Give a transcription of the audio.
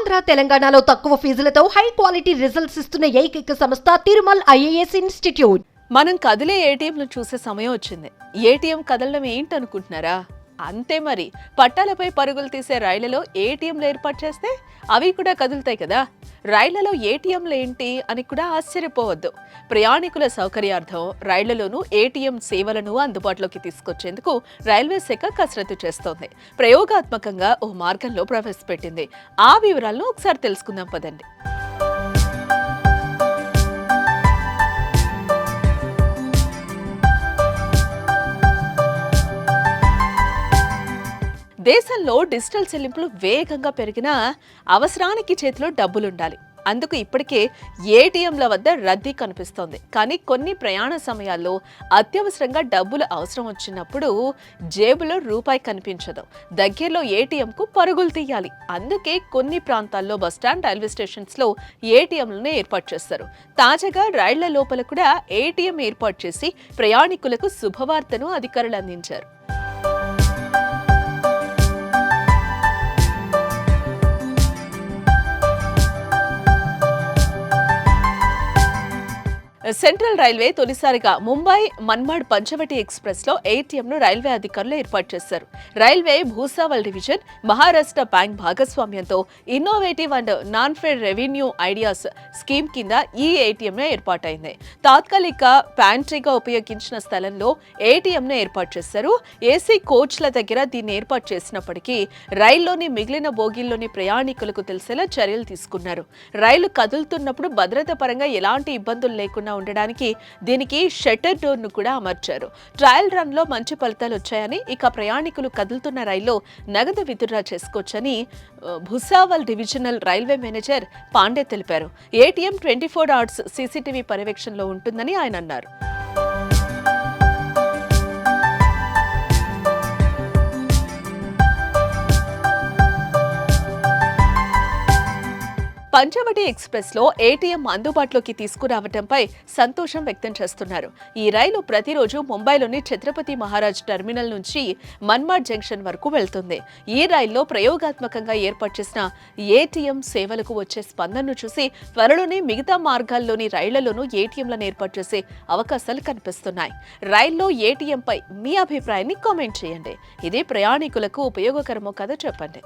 ఆంధ్ర తెలంగాణలో తక్కువ ఫీజులతో high quality results ఇస్తున్న ఏకైక సంస్థ తిరుమల్ ఐఏఎస్ ఇన్స్టిట్యూట్. మనం కదిలే ఏటీఎంలు చూసే సమయం వచ్చింది. ఏటీఎం కదలడం ఏంటనుకుంటున్నారా? అంతే మరి. పట్టాలపై పరుగులు తీసే రైళ్లలో ఏటీఎంలు ఏర్పాటు చేస్తే అవి కూడా కదులుతాయి కదా. రైళ్లలో ఏటీఎంలు ఏంటి అని కూడా ఆశ్చర్యపోవద్దు. ప్రయాణికుల సౌకర్యార్థం రైళ్లలోనూ ఏటీఎం సేవలను అందుబాటులోకి తీసుకొచ్చేందుకు రైల్వే శాఖ కసరత్తు చేస్తోంది. ప్రయోగాత్మకంగా ఓ మార్గంలో ప్రవేశపెట్టింది. ఆ వివరాలను ఒకసారి తెలుసుకుందాం పదండి. దేశంలో డిజిటల్ చెల్లింపులు వేగంగా పెరిగినా అవసరానికి చేతిలో డబ్బులుండాలి. అందుకు ఇప్పటికే ఏటీఎంల వద్ద రద్దీ కనిపిస్తోంది. కానీ కొన్ని ప్రయాణ సమయాల్లో అత్యవసరంగా డబ్బులు అవసరం వచ్చినప్పుడు జేబులో రూపాయి కనిపించదు. దగ్గరలో ఏటీఎంకు పరుగులు తీయాలి. అందుకే కొన్ని ప్రాంతాల్లో బస్టాండ్, రైల్వే స్టేషన్స్లో ఏటీఎంలను ఏర్పాటు చేస్తారు. తాజాగా రైళ్ల లోపల కూడా ఏటీఎం ఏర్పాటు చేసి ప్రయాణికులకు శుభవార్తను అధికారులు అందించారు. సెంట్రల్ రైల్వే తొలిసారిగా ముంబై మన్మాడ్ పంచవటి ఎక్స్ప్రెస్ లో ఏటీఎంను రైల్వే అధికారులు ఏర్పాటు చేశారు. Railway Bhusawal division, Maharashtra bank భాగస్వామ్యంతో innovative and non fare revenue ideas scheme కింద ఈ ఏటీఎం ఏర్పాటైంది. తాత్కాలిక ప్యాంట్రీగా ఉపయోగించిన స్థలంలో ఏటీఎంను ఏర్పాటు చేశారు. ఏసీ కోచ్ల దగ్గర దీన్ని ఏర్పాటు చేసినప్పటికీ రైల్లోని మిగిలిన బోగీల్లోని ప్రయాణికులకు తెలిసేలా చర్యలు తీసుకున్నారు. రైలు కదులుతున్నప్పుడు భద్రత పరంగా ఎలాంటి ఇబ్బందులు లేకుండా ఉండడానికి దీనికి షట్టర్ డోర్ ను కూడా అమర్చారు. ట్రయల్ రన్ లో మంచి ఫలితాలు వచ్చాయని, ఇక ప్రయాణికులు కదులుతున్న రైల్లో నగదు విత్డ్రా చేసుకోవచ్చని Bhusawal divisional railway manager Pandey తెలిపారు. ఏటీఎం 24 అవర్స్ సీసీటీవీ పర్యవేక్షణలో ఉంటుందని ఆయన అన్నారు. పంచవటి ఎక్స్ప్రెస్ లో ఏటీఎం అందుబాటులోకి తీసుకురావడంపై సంతోషం వ్యక్తం చేస్తున్నారు. ఈ రైలు ప్రతిరోజు ముంబైలోని ఛత్రపతి మహారాజ్ టెర్మినల్ నుంచి మన్మాడ్ జంక్షన్ వరకు వెళ్తుంది. ఈ రైల్లో ప్రయోగాత్మకంగా ఏర్పాటు చేసిన ఏటీఎం సేవలకు వచ్చే స్పందనను చూసి త్వరలోనే మిగతా మార్గాల్లోని రైళ్లలోనూ ఏటీఎంలను ఏర్పాటు చేసే అవకాశాలు కనిపిస్తున్నాయి. రైల్లో ఏటీఎంపై మీ అభిప్రాయాన్ని కామెంట్ చేయండి. ఇది ప్రయాణికులకు ఉపయోగకరమో కాదో చెప్పండి.